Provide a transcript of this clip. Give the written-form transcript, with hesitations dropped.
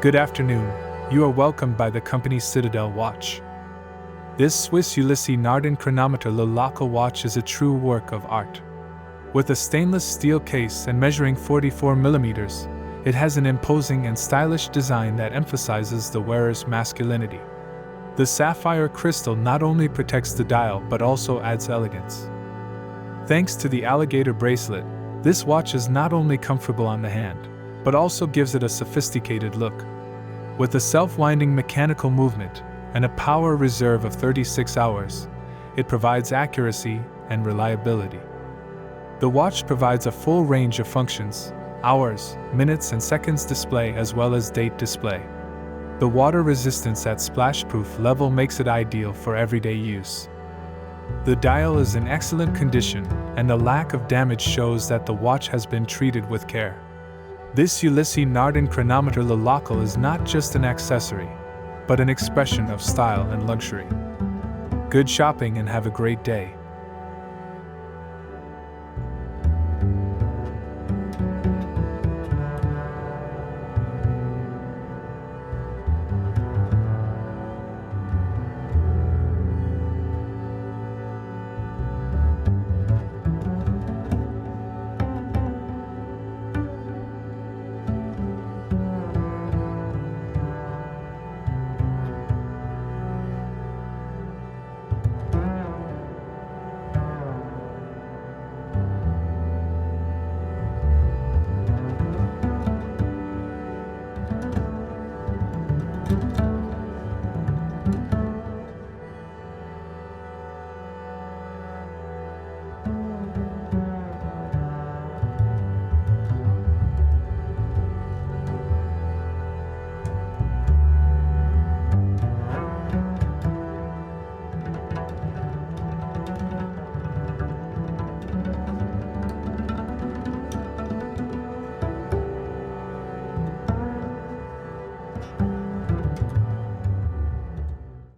Good afternoon. You are welcomed by the company Citadel Watch. This Swiss Ulysse Nardin Chronometer Locle watch is a true work of art. With a stainless steel case and measuring 44 millimeters, it has an imposing and stylish design that emphasizes the wearer's masculinity. The sapphire crystal not only protects the dial but also adds elegance. Thanks to the alligator bracelet, this watch is not only comfortable on the hand, but also gives it a sophisticated look. With a self-winding mechanical movement and a power reserve of 36 hours, it provides accuracy and reliability. The watch provides a full range of functions: hours, minutes and seconds display as well as date display. The water resistance at splash-proof level makes it ideal for everyday use. The dial is in excellent condition, and the lack of damage shows that the watch has been treated with care. This Ulysse Nardin Chronometer Locle is not just an accessory, but an expression of style and luxury. Good shopping and have a great day.